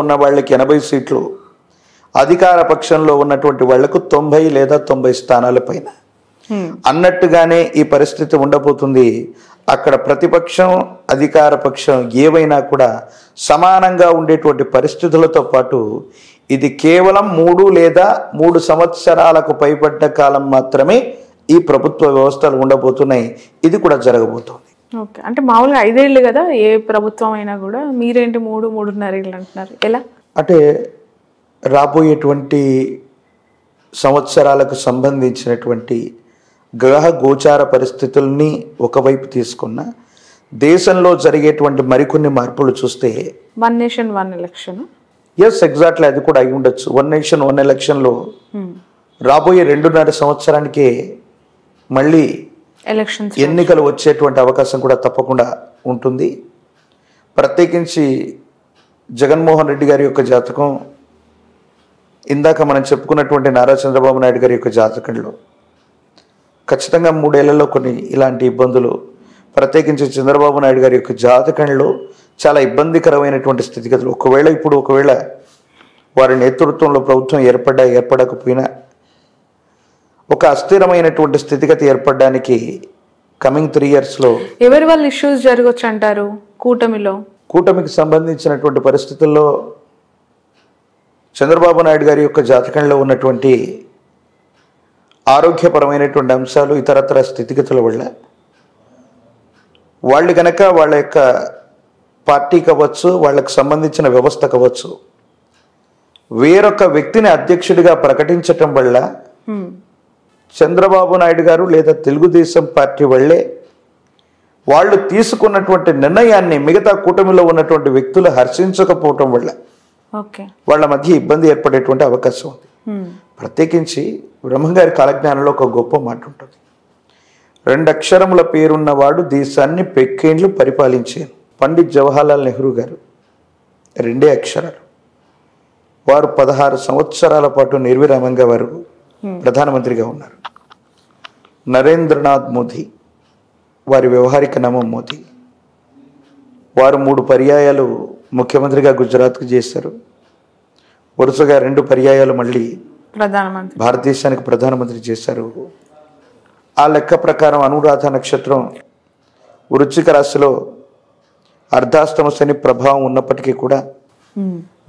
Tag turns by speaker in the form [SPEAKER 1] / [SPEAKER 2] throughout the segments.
[SPEAKER 1] ఉన్న వాళ్ళకి 80 సీట్లు, అధికార పక్షంలో ఉన్నటువంటి వాళ్లకు 90 లేదా 90 స్థానాల పైన అన్నట్టుగానే ఈ పరిస్థితి ఉండబోతుంది. అక్కడ ప్రతిపక్షం అధికార పక్షం ఏవైనా కూడా సమానంగా ఉండేటువంటి పరిస్థితులతో పాటు ఇది కేవలం 3 లేదా 3 సంవత్సరాలకు పైబడ్డ కాలం మాత్రమే ఈ ప్రభుత్వ వ్యవస్థలు ఉండబోతున్నాయి. ఇది కూడా జరగబోతోంది.
[SPEAKER 2] ఓకే, అంటే మామూలుగా 5 ఏళ్ళు కదా ఏ ప్రభుత్వం అయినా కూడా, మీరేంటి 3-3.5 ఏళ్ళు అంటున్నారు, ఎలా?
[SPEAKER 1] అంటే రాబోయేటువంటి సంవత్సరాలకు సంబంధించినటువంటి గ్రహ గోచార పరిస్థితుల్ని ఒకవైపు తీసుకున్న దేశంలో జరిగేటువంటి మరికొన్ని మార్పులు చూస్తే
[SPEAKER 2] 1 నేషన్ 1 ఎలక్షన్,
[SPEAKER 1] ఎస్ ఎగ్జాక్ట్లీ అది కూడా అయి ఉండొచ్చు. 1 నేషన్ 1 ఎలక్షన్లో రాబోయే 2.5 సంవత్సరానికే మళ్ళీ ఎన్నికలు వచ్చేటువంటి అవకాశం కూడా తప్పకుండా ఉంటుంది. ప్రత్యేకించి జగన్మోహన్ రెడ్డి గారి యొక్క జాతకం, ఇందాక మనం చెప్పుకున్నటువంటి నారా చంద్రబాబు నాయుడు గారి యొక్క జాతకంలో ఖచ్చితంగా 3 ఏళ్లలో కొన్ని ఇలాంటి ఇబ్బందులు, ప్రత్యేకించి చంద్రబాబు నాయుడు గారి యొక్క జాతకంలో చాలా ఇబ్బందికరమైనటువంటి స్థితిగతులు, ఒకవేళ వారి నేతృత్వంలో ప్రభుత్వం ఏర్పడకపోయినా ఒక అస్థిరమైనటువంటి స్థితిగతి ఏర్పడడానికి కమింగ్ 3 yearsలో
[SPEAKER 2] ఎవరి వల్ల ఇష్యూస్ జరగవచ్చు అంటారు? కూటమికి
[SPEAKER 1] సంబంధించినటువంటి పరిస్థితుల్లో చంద్రబాబు నాయుడు గారి యొక్క జాతకంలో ఉన్నటువంటి ఆరోగ్యపరమైనటువంటి అంశాలు, ఇతరత్ర స్థితిగతుల వల్ల వాళ్ళు కనుక వాళ్ళ యొక్క పార్టీ కావచ్చు, వాళ్ళకు సంబంధించిన వ్యవస్థ కావచ్చు, వేరొక వ్యక్తిని అధ్యక్షుడిగా ప్రకటించటం వల్ల చంద్రబాబు నాయుడు గారు లేదా తెలుగుదేశం పార్టీ వాళ్ళే వాళ్ళు తీసుకున్నటువంటి నిర్ణయాన్ని మిగతా కూటమిలో ఉన్నటువంటి వ్యక్తులు హర్షించకపోవటం వల్ల వాళ్ళ మధ్య ఇబ్బంది ఏర్పడేటువంటి అవకాశం ఉంది. ప్రత్యేకించి బ్రహ్మంగారి కాలజ్ఞానంలో ఒక గొప్ప మాట ఉంటుంది, 2 అక్షరముల పేరున్నవాడు దేశాన్ని పెక్కేండ్లు పరిపాలించారు. పండిత్ జవహర్లాల్ నెహ్రూ గారు 2 అక్షరాలు. వారు 16 సంవత్సరాల పాటు నిర్విరామంగా వారు ప్రధానమంత్రిగా ఉన్నారు. నరేంద్రనాథ్ మోదీ, వారి వ్యవహారిక నామం మోదీ, వారు 3 పర్యాయాలు ముఖ్యమంత్రిగా గుజరాత్కు చేశారు. వరుసగా 2 పర్యాయాలు మళ్ళీ భారతదేశానికి ప్రధానమంత్రి చేశారు. ఆ లెక్క ప్రకారం అనురాధ నక్షత్రం వృశ్చిక రాశిలో అర్ధాష్టమ శని ప్రభావం ఉన్నప్పటికీ కూడా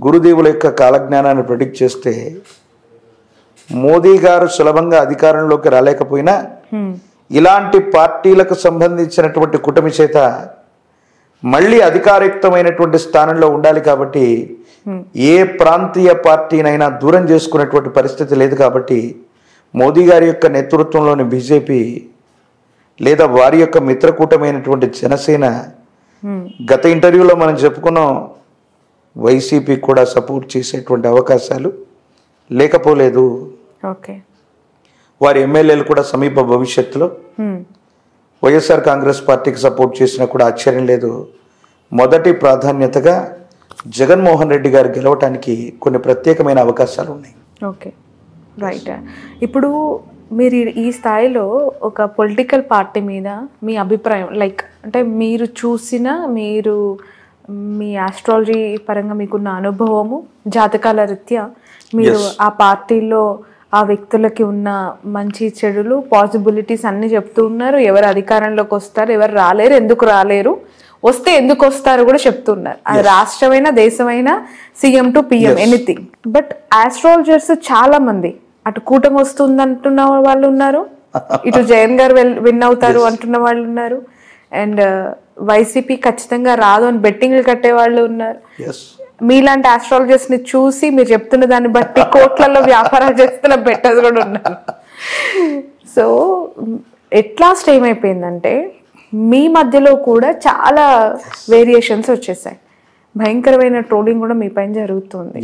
[SPEAKER 1] గురుదేవుల యొక్క కాలజ్ఞానాన్ని ప్రెడిక్ట్ చేస్తే మోదీ గారు సులభంగా అధికారంలోకి రాలేకపోయినా ఇలాంటి పార్టీలకు సంబంధించినటువంటి కూటమి చేత మళ్ళీ అధికారయుక్తమైనటువంటి స్థానంలో ఉండాలి. కాబట్టి ఏ ప్రాంతీయ పార్టీనైనా దూరం చేసుకునేటువంటి పరిస్థితి లేదు. కాబట్టి మోదీ గారి యొక్క నేతృత్వంలోని బీజేపీ లేదా వారి యొక్క మిత్రకూటమైనటువంటి జనసేన, గత ఇంటర్వ్యూలో మనం చెప్పుకున్నాం, వైసీపీ కూడా సపోర్ట్ చేసేటువంటి అవకాశాలు లేకపోలేదు. వారి ఎమ్మెల్యేలు కూడా సమీప భవిష్యత్తులో వైఎస్ఆర్ కాంగ్రెస్ పార్టీకి సపోర్ట్ చేసినా కూడా ఆశ్చర్యం లేదు. మొదటి ప్రాధాన్యతగా జగన్మోహన్ రెడ్డి గారు గెలవటానికి కొన్ని ప్రత్యేకమైన అవకాశాలు ఉన్నాయి.
[SPEAKER 2] Okay, right. ఇప్పుడు మీరు ఈ స్థాయిలో ఒక పొలిటికల్ పార్టీ మీద మీ అభిప్రాయం, లైక్ అంటే మీరు చూసిన, మీరు మీ ఆస్ట్రాలజీ పరంగా మీకున్న అనుభవము, జాతకాల రీత్యా మీరు ఆ పార్టీలో ఆ వ్యక్తులకి ఉన్న మంచి చెడులు, పాసిబిలిటీస్ అన్నీ చెప్తూ ఉన్నారు. ఎవరు అధికారంలోకి వస్తారు, ఎవరు రాలేరు, ఎందుకు రాలేరు, వస్తే ఎందుకు వస్తారు కూడా చెప్తున్నారు. అది రాష్ట్రమైనా దేశమైనా, CM to PM, anything. But astrologers చాలా మంది అటు కూటమి వస్తుంది అంటున్న వాళ్ళు ఉన్నారు, ఇటు జగన్ గారు విన్ అవుతారు అంటున్న వాళ్ళు ఉన్నారు, అండ్ వైసీపీ ఖచ్చితంగా రాదు అని బెట్టింగ్లు కట్టే వాళ్ళు ఉన్నారు. మీలాంటి ఆస్ట్రాలజర్స్ ని చూసి మీరు చెప్తున్న దాన్ని బట్టి కోట్లలో వ్యాపారాలు చేస్తున్న బెట్టర్స్ కూడా ఉన్నారు. సో ఎట్లాస్ట్ ఏమైపోయిందంటే మీ మధ్యలో కూడా చాలా వేరియేషన్స్ వచ్చేసాయి. భయంకరమైన ట్రోలింగ్ కూడా మీ పైన జరుగుతుంది.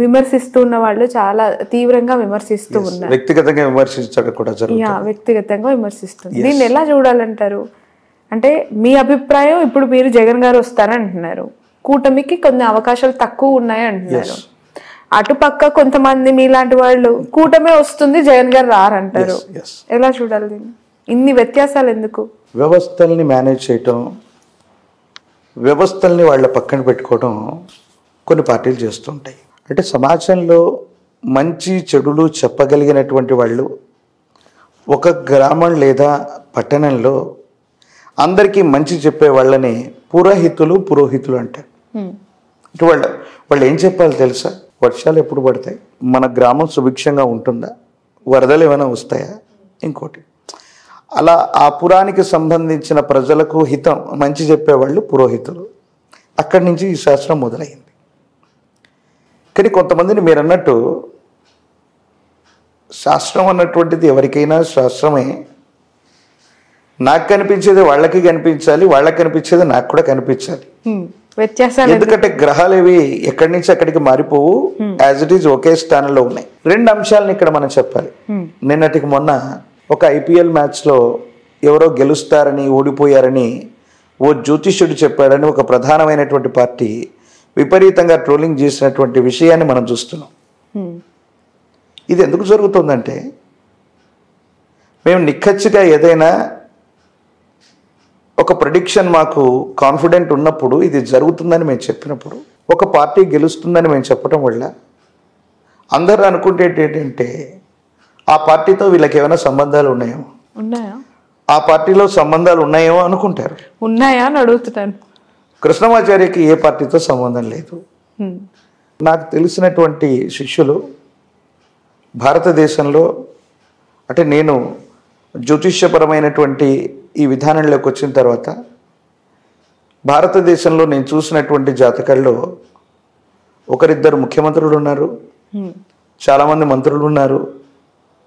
[SPEAKER 2] విమర్శిస్తున్న వాళ్ళు చాలా తీవ్రంగా విమర్శిస్తూ ఉన్నారు.
[SPEAKER 1] వ్యక్తిగతంగా విమర్శించడం కూడా జరుగుతుంది.
[SPEAKER 2] వ్యక్తిగతంగా విమర్శిస్తుంది. దీన్ని ఎలా చూడాలంటారు? అంటే మీ అభిప్రాయం, ఇప్పుడు మీరు జగన్ గారు వస్తారంటున్నారు, కూటమికి కొన్ని అవకాశాలు తక్కువ ఉన్నాయి అంటున్నారు, అటుపక్క కొంతమంది మీలాంటి వాళ్ళు కూటమే వస్తుంది జగన్ గారు రారంటారు. ఎలా చూడాలి దీన్ని? ఇన్ని వ్యత్యాసాలు ఎందుకు?
[SPEAKER 1] వ్యవస్థల్ని మేనేజ్ చేయటం, వ్యవస్థల్ని వాళ్ళ పక్కన పెట్టుకోవడం కొన్ని పార్టీలు చేస్తుంటాయి. అంటే సమాజంలో మంచి చెడులు చెప్పగలిగినటువంటి వాళ్ళు ఒక గ్రామం లేదా పట్టణంలో అందరికీ మంచి చెప్పే వాళ్ళని పురోహితులు అంటారు. అంటే వాళ్ళు ఏం చెప్పాలి తెలుసా? వర్షాలు ఎప్పుడు పడతాయి, మన గ్రామం సుభిక్షంగా ఉంటుందా, వరదలు ఏమైనా వస్తాయా, ఇంకోటి అలా ఆ పురానికి సంబంధించిన ప్రజలకు హితం మంచి చెప్పేవాళ్ళు పురోహితులు. అక్కడి నుంచి ఈ శాస్త్రం మొదలైంది. కానీ కొంతమందిని మీరు అన్నట్టు శాస్త్రం అన్నటువంటిది ఎవరికైనా శాస్త్రమే. నాకు కనిపించేది వాళ్ళకి కనిపించాలి, వాళ్ళకి కనిపించేది నాకు కూడా కనిపించాలి. ఎందుకంటే గ్రహాలు ఇవి ఎక్కడి నుంచి అక్కడికి మారిపోవు, యాజ్ ఇట్ ఈజ్ ఒకే స్థానంలో ఉన్నాయి. రెండు అంశాలను ఇక్కడ మనం చెప్పాలి. నిన్నటికి మొన్న ఒక ఐపీఎల్ మ్యాచ్లో ఎవరో గెలుస్తారని ఓడిపోయారని ఓ జ్యోతిష్యుడు చెప్పాడని ఒక ప్రధానమైనటువంటి పార్టీ విపరీతంగా ట్రోలింగ్ చేసినటువంటి విషయాన్ని మనం చూస్తున్నాం. ఇది ఎందుకు జరుగుతుందంటే, మేము నిక్కచ్చిగా ఏదైనా ఒక ప్రెడిక్షన్ మాకు కాన్ఫిడెంట్ ఉన్నప్పుడు, ఇది జరుగుతుందని మేము చెప్పినప్పుడు, ఒక పార్టీ గెలుస్తుందని మేము చెప్పడం వల్ల అందరూ అనుకుంటేది ఏంటంటే ఆ పార్టీతో వీళ్ళకి ఏమైనా సంబంధాలు ఉన్నాయేమో, ఆ పార్టీలో సంబంధాలు ఉన్నాయేమో అనుకుంటారు.
[SPEAKER 2] ఉన్నాయా అని అడుగుతున్నాను.
[SPEAKER 1] కృష్ణమాచార్యకి ఏ పార్టీతో సంబంధం లేదు. నాకు తెలిసినటువంటి శిష్యులు భారతదేశంలో, అంటే నేను జ్యోతిష్యపరమైనటువంటి ఈ విధానంలోకి వచ్చిన తర్వాత భారతదేశంలో నేను చూసినటువంటి జాతకాల్లో ఒకరిద్దరు ముఖ్యమంత్రులు ఉన్నారు, చాలామంది మంత్రులు ఉన్నారు,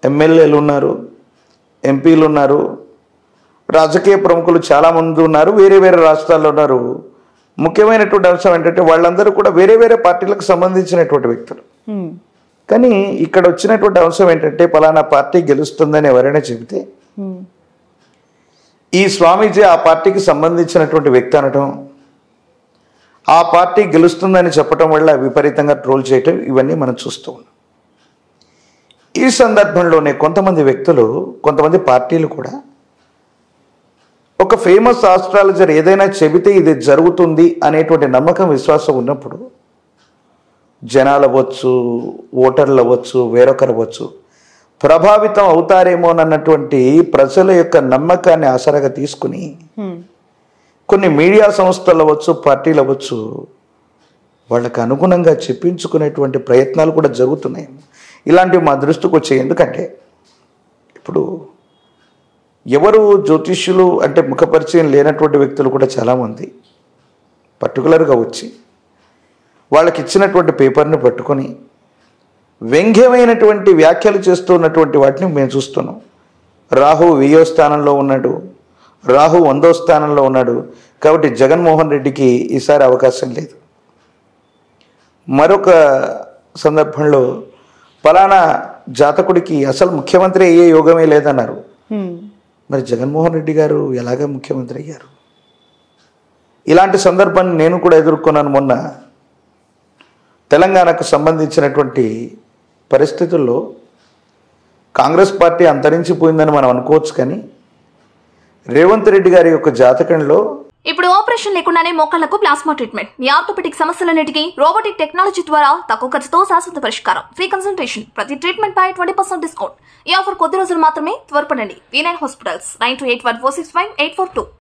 [SPEAKER 1] ఎమ్మెల్యేలు ఉన్నారు, ఎంపీలు ఉన్నారు, రాజకీయ ప్రముఖులు చాలామంది ఉన్నారు, వేరే వేరే రాష్ట్రాల్లో ఉన్నారు. ముఖ్యమైనటువంటి అంశం ఏంటంటే వాళ్ళందరూ కూడా వేరే వేరే పార్టీలకు సంబంధించినటువంటి వ్యక్తులు. కానీ ఇక్కడ వచ్చినటువంటి అంశం ఏంటంటే పలానా పార్టీ గెలుస్తుందని ఎవరైనా చెబితే ఈ స్వామీజీ ఆ పార్టీకి సంబంధించినటువంటి వ్యక్తి అనటం, ఆ పార్టీ గెలుస్తుందని చెప్పటం వల్ల విపరీతంగా ట్రోల్ చేయటం, ఇవన్నీ మనం చూస్తూ ఉన్నాం. ఈ సందర్భంలోనే కొంతమంది వ్యక్తులు, కొంతమంది పార్టీలు కూడా ఒక ఫేమస్ ఆస్ట్రాలజర్ ఏదైనా చెబితే ఇది జరుగుతుంది అనేటువంటి నమ్మకం, విశ్వాసం ఉన్నప్పుడు జనాలు అవ్వచ్చు, ఓటర్లు అవ్వచ్చు, వేరొకరు అవ్వచ్చు, ప్రభావితం అవుతారేమోనన్నటువంటి ప్రజల యొక్క నమ్మకాన్ని ఆసరాగా తీసుకుని కొన్ని మీడియా సంస్థలు అవ్వచ్చు, పార్టీలు అవ్వచ్చు, వాళ్ళకి అనుగుణంగా చెప్పించుకునేటువంటి ప్రయత్నాలు కూడా జరుగుతున్నాయి. ఇలాంటివి మా దృష్టికి వచ్చాయి. ఎందుకంటే ఇప్పుడు ఎవరు జ్యోతిష్యులు అంటే ముఖపరిచయం లేనటువంటి వ్యక్తులు కూడా చాలామంది పర్టికులర్గా వచ్చి వాళ్ళకి ఇచ్చినటువంటి పేపర్ని పట్టుకొని వ్యంగ్యమైనటువంటి వ్యాఖ్యలు చేస్తున్నటువంటి వాటిని మేము చూస్తున్నాం. రాహు 10వ స్థానంలో ఉన్నాడు, రాహు 100వ స్థానంలో ఉన్నాడు, కాబట్టి జగన్మోహన్ రెడ్డికి ఈసారి అవకాశం లేదు. మరొక సందర్భంలో ఫలానా జాతకుడికి అసలు ముఖ్యమంత్రి అయ్యే యోగమే లేదన్నారు. మరి జగన్మోహన్ రెడ్డి గారు ఎలాగ ముఖ్యమంత్రి అయ్యారు? ఇలాంటి సందర్భాన్ని నేను కూడా ఎదుర్కొన్నాను. మొన్న తెలంగాణకు సంబంధించినటువంటి పరిస్థితుల్లో కాంగ్రెస్ పార్టీ అంతరించిపోయిందని మనం అనుకోవచ్చు, కానీ రేవంత్ రెడ్డి గారి యొక్క జాతకంలో
[SPEAKER 3] ఇప్పుడు ఆపరేషన్ లేకుండానే మోకాళ్లకు ప్లాస్మా ట్రీట్మెంట్, మీ ఆర్థోపెటిక్ సమస్యలన్నిటికీ రోబోటిక్ టెక్నాలజీ ద్వారా తక్కువ ఖర్చుతో శాశ్వత పరిష్కారం, ఫ్రీ కన్సల్టేషన్, ప్రతి ట్రీట్మెంట్ పై 20% డిస్కౌంట్. ఈ ఆఫర్ కొద్ది రోజులు మాత్రమే, త్వరపడండి. V9 hospitals 9281465842.